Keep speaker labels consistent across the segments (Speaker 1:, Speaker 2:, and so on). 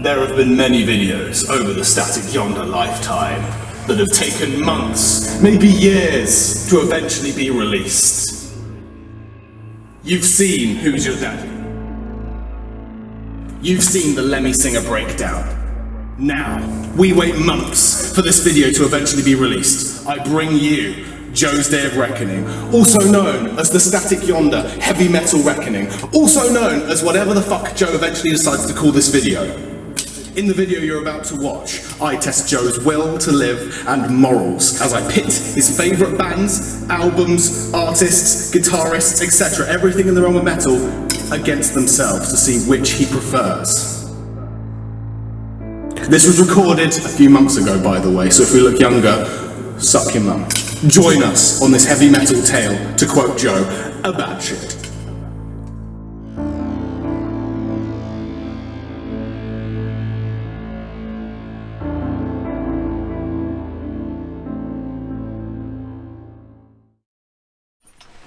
Speaker 1: There have been many videos over the Static Yonder lifetime that have taken months, maybe years, to eventually be released. You've seen Who's Your Daddy? You've seen the Lemmy Singer breakdown. Now, we wait months for this video to eventually be released. I bring you Joe's Day of Reckoning, also known as the Static Yonder Heavy Metal Reckoning, also known as whatever the fuck Joe eventually decides to call this video. In the video you're about to watch, I test Joe's will to live and morals as I pit his favourite bands, albums, artists, guitarists, etc., everything in the realm of metal, against themselves to see which he prefers. This was recorded a few months ago, by the way, so if we look younger, suck your mum. Join us on this heavy metal tale, to quote Joe, a bad shit.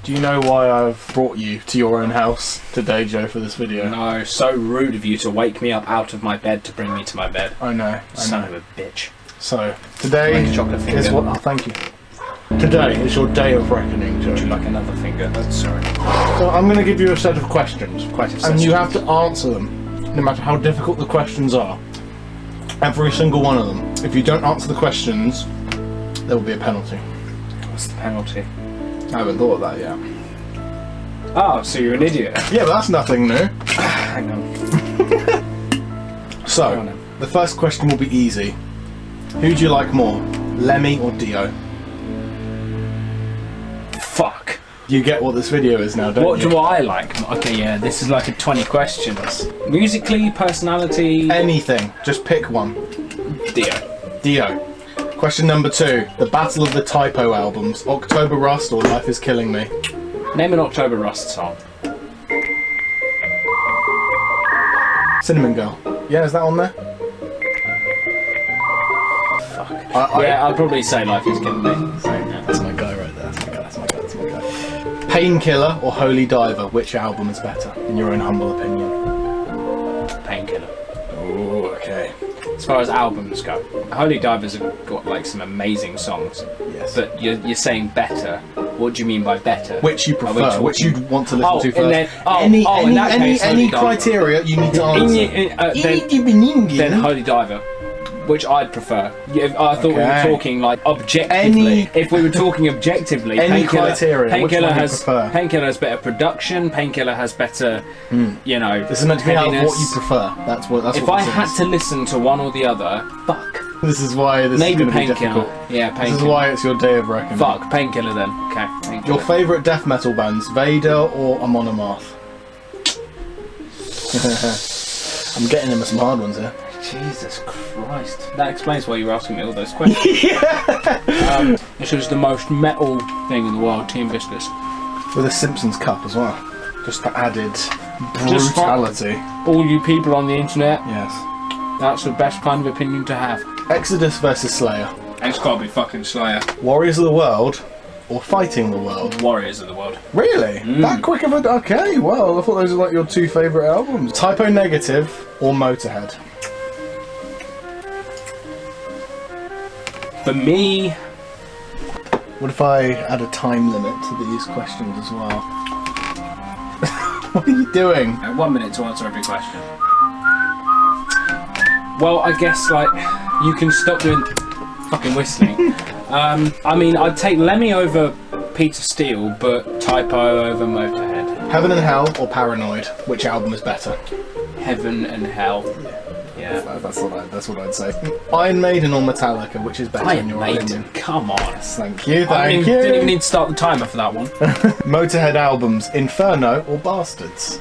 Speaker 2: Do you know why I've brought you to your own house today, Joe, for this video?
Speaker 3: No, so rude of you to wake me up out of my bed to bring me to my bed.
Speaker 2: I know.
Speaker 3: Son of a bitch.
Speaker 2: So, today
Speaker 3: Like a chocolate finger.
Speaker 2: is what... Oh, thank you. Today is your day of reckoning, Joe.
Speaker 3: Would you like another finger? Oh, sorry.
Speaker 2: So I'm going to give you a set of questions.
Speaker 3: Quite a
Speaker 2: And you have to answer them, no matter how difficult the questions are. Every single one of them. If you don't answer the questions, there will be a penalty.
Speaker 3: What's the penalty?
Speaker 2: I haven't thought of that yet.
Speaker 3: Oh, so you're an idiot.
Speaker 2: Yeah, but that's nothing new.
Speaker 3: Hang on.
Speaker 2: So,
Speaker 3: Go on then.
Speaker 2: the first question will be easy. Who do you like more, Lemmy or Dio?
Speaker 3: Fuck.
Speaker 2: You get what this video is now, don't
Speaker 3: What
Speaker 2: you?
Speaker 3: do I like? Okay, yeah, this is like a 20 questions. Musically, personality...
Speaker 2: Anything. Just pick one.
Speaker 3: Dio.
Speaker 2: Dio. Question number 2. The Battle of the Typo albums. October Rust or Life is Killing Me?
Speaker 3: Name an October Rust song.
Speaker 2: Cinnamon Girl. Yeah, is that on there?
Speaker 3: Fuck. Yeah, I'd probably say Life is Killing Me. So, yeah.
Speaker 2: That's my guy right there. That's my guy. Painkiller or Holy Diver? Which album is better, in your own humble opinion?
Speaker 3: Painkiller.
Speaker 2: Oh, okay.
Speaker 3: As far as albums go, Holy Divers have got like some amazing songs.
Speaker 2: Yes.
Speaker 3: But you're saying better. What do you mean by better?
Speaker 2: Which you
Speaker 3: Are we
Speaker 2: prefer?
Speaker 3: talking-
Speaker 2: Which you'd want to listen
Speaker 3: Oh,
Speaker 2: to
Speaker 3: and
Speaker 2: first?
Speaker 3: then- in that case,
Speaker 2: any
Speaker 3: Holy Diver.
Speaker 2: criteria you need to answer.
Speaker 3: Then Holy Diver, which I'd prefer. I thought we were
Speaker 2: Okay.
Speaker 3: talking like objectively. If we were talking objectively,
Speaker 2: Any
Speaker 3: Painkiller-
Speaker 2: criteria, which
Speaker 3: Painkiller
Speaker 2: one do you
Speaker 3: has
Speaker 2: prefer?
Speaker 3: Painkiller has better production. Painkiller has better, you know.
Speaker 2: This is meant to be out of
Speaker 3: heaviness.
Speaker 2: what you prefer. That's what. That's
Speaker 3: If
Speaker 2: what
Speaker 3: I
Speaker 2: this
Speaker 3: had
Speaker 2: is.
Speaker 3: to listen to one or the other, fuck.
Speaker 2: This is why this
Speaker 3: Maybe
Speaker 2: is going to be
Speaker 3: Painkiller.
Speaker 2: difficult.
Speaker 3: Yeah,
Speaker 2: This is
Speaker 3: Painkiller.
Speaker 2: why it's your day of reckoning.
Speaker 3: Fuck, Painkiller then. Okay, Painkiller.
Speaker 2: Your favourite death metal bands, Vader or Amon Amarth? I'm getting into some hard ones here.
Speaker 3: Jesus Christ. That explains why you were asking me all those questions. This was the most metal thing in the world, Team Viscous.
Speaker 2: With a Simpsons cup as well. Just for added
Speaker 3: Just for-
Speaker 2: brutality.
Speaker 3: All you people on the internet,
Speaker 2: Yes.
Speaker 3: that's the best kind of opinion to have.
Speaker 2: Exodus versus Slayer.
Speaker 3: It's gotta be fucking Slayer.
Speaker 2: Warriors of the World or Fighting the World?
Speaker 3: Warriors of the world.
Speaker 2: Really? That quick of a... Okay, well, I thought those were like your 2 favourite albums. Typo Negative or Motorhead?
Speaker 3: For me,
Speaker 2: What if I add a time limit to these questions as well? What are you doing?
Speaker 3: 1 minute to answer every question. Well, I guess like you can stop doing fucking whistling. I mean, I'd take Lemmy over Peter Steele, but Typo over Motorhead.
Speaker 2: Heaven and Hell or Paranoid? Which album is better?
Speaker 3: Heaven and Hell. Yeah.
Speaker 2: That's what I'd say. Iron Maiden or Metallica? Which is better in
Speaker 3: Iron
Speaker 2: your
Speaker 3: Maiden.
Speaker 2: opinion?
Speaker 3: Come on.
Speaker 2: Thank you,
Speaker 3: I
Speaker 2: thank
Speaker 3: mean,
Speaker 2: you.
Speaker 3: didn't even need to start the timer for that one.
Speaker 2: Motorhead albums, Inferno or Bastards?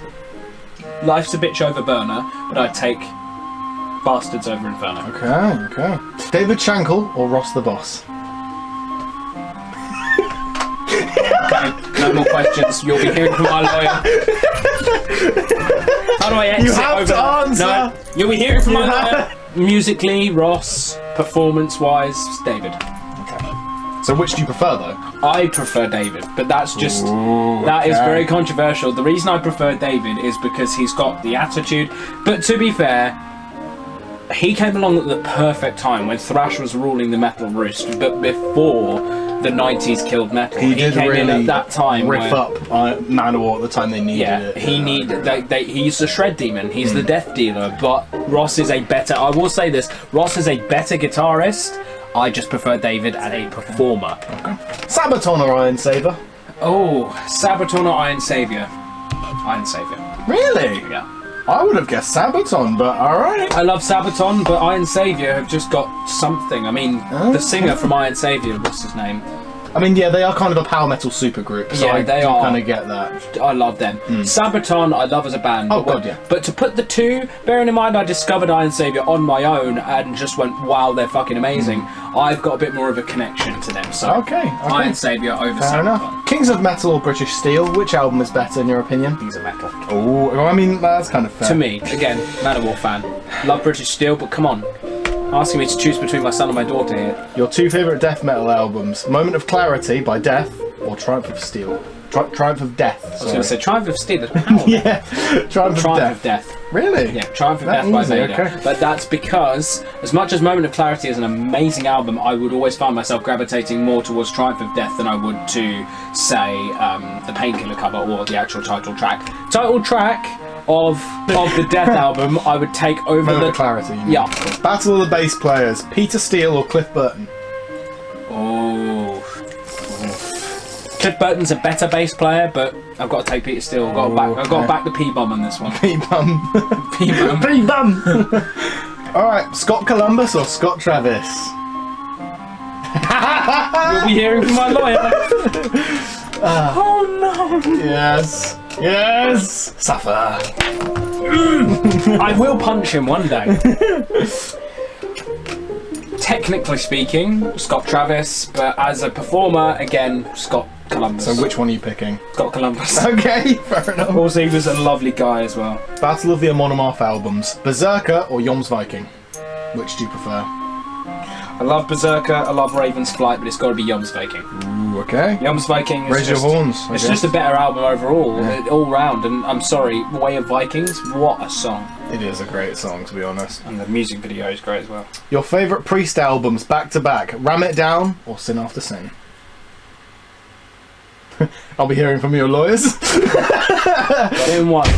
Speaker 3: Life's a bitch over Burner, but I'd take Bastards over Inferno.
Speaker 2: Okay. David Shankle or Ross the Boss?
Speaker 3: No more questions. You'll be hearing from my lawyer. How do I exit
Speaker 2: You have
Speaker 3: over
Speaker 2: to
Speaker 3: that?
Speaker 2: answer.
Speaker 3: No, you'll be hearing from my
Speaker 2: You
Speaker 3: lawyer. Musically, Ross. Performance-wise, David.
Speaker 2: So which do you prefer though?
Speaker 3: I prefer David, but that's just
Speaker 2: Ooh,
Speaker 3: that is
Speaker 2: okay.
Speaker 3: very controversial. The reason I prefer David is because he's got the attitude. But to be fair, he came along at the perfect time when thrash was ruling the metal roost, but before the 90s killed metal.
Speaker 2: He did
Speaker 3: came
Speaker 2: really
Speaker 3: in at that time
Speaker 2: riff
Speaker 3: where-
Speaker 2: up Manowar at the time they needed
Speaker 3: Yeah,
Speaker 2: it.
Speaker 3: he he's the shred demon, he's the death dealer, but Ross is a better, I will say this, Ross is a better guitarist. I just prefer David as a performer.
Speaker 2: Sabaton or Iron Saber?
Speaker 3: Oh, Sabaton or Iron Savior? Iron Savior.
Speaker 2: Really?
Speaker 3: Yeah.
Speaker 2: I would have guessed Sabaton, but alright.
Speaker 3: I love Sabaton, but Iron Savior have just got something. I mean, the singer from Iron Savior, what's his name?
Speaker 2: I mean, yeah, they are kind of a power metal supergroup, so
Speaker 3: Yeah,
Speaker 2: I
Speaker 3: they
Speaker 2: do
Speaker 3: are.
Speaker 2: kind of get that.
Speaker 3: I love them. Sabaton, I love as a band.
Speaker 2: Oh,
Speaker 3: but
Speaker 2: God, yeah.
Speaker 3: But to put the two, bearing in mind I discovered Iron Savior on my own and just went, wow, they're fucking amazing. I've got a bit more of a connection to them. So
Speaker 2: Okay.
Speaker 3: Iron Savior over
Speaker 2: Fair
Speaker 3: Sabaton.
Speaker 2: enough. Kings of Metal or British Steel, which album is better in your opinion?
Speaker 3: Kings of Metal.
Speaker 2: Oh, I mean, that's kind of fair.
Speaker 3: To me, again, Manowar fan. Love British Steel, but come on. Asking me to choose between my son and my daughter here.
Speaker 2: Your two favourite death metal albums, Moment of Clarity by Death or Triumph of Steel? Triumph of Death.
Speaker 3: I was going to say Triumph of Steel.
Speaker 2: Yeah, Triumph
Speaker 3: Triumph
Speaker 2: of
Speaker 3: of
Speaker 2: Death.
Speaker 3: Death.
Speaker 2: Really?
Speaker 3: Yeah, Triumph of
Speaker 2: That
Speaker 3: Death by
Speaker 2: easy,
Speaker 3: Vader.
Speaker 2: okay.
Speaker 3: But that's because, as much as Moment of Clarity is an amazing album, I would always find myself gravitating more towards Triumph of Death than I would to, say, the Painkiller cover or the actual title track. Title track of the Death album, I would take over
Speaker 2: Moment
Speaker 3: the
Speaker 2: of Clarity. you mean.
Speaker 3: Yeah.
Speaker 2: Battle of the Bass Players, Peter Steele or Cliff Burton?
Speaker 3: Oh. Cliff Burton's a better bass player, but I've got to take Peter Steele. I've got to back the P-bomb on this one.
Speaker 2: P-Bum.
Speaker 3: P-bomb.
Speaker 2: P-Bum! Alright, Scott Columbus or Scott Travis?
Speaker 3: You'll be hearing from my lawyer. Oh no!
Speaker 2: Yes. Yes! Suffer.
Speaker 3: I will punch him one day. Technically speaking, Scott Travis, but as a performer, again, Scott Columbus.
Speaker 2: So which one are you picking?
Speaker 3: Scott Columbus.
Speaker 2: Okay, fair enough.
Speaker 3: Also, he was a lovely guy as well.
Speaker 2: Battle of the Monomorph albums, Berserker or Yom's Viking? Which do you prefer?
Speaker 3: I love Berserker, I love Raven's Flight, but it's got to be Yom's Viking.
Speaker 2: Ooh, okay.
Speaker 3: Yom's Viking is
Speaker 2: Raise your
Speaker 3: just,
Speaker 2: horns. I
Speaker 3: it's
Speaker 2: guess.
Speaker 3: just a better album overall, all round. And I'm sorry, Way of Vikings, what a song.
Speaker 2: It is a great song, to be honest.
Speaker 3: And the music video is great as well.
Speaker 2: Your favourite Priest albums, back to back, Ram It Down or Sin After Sin? I'll be hearing from your lawyers.
Speaker 3: In one.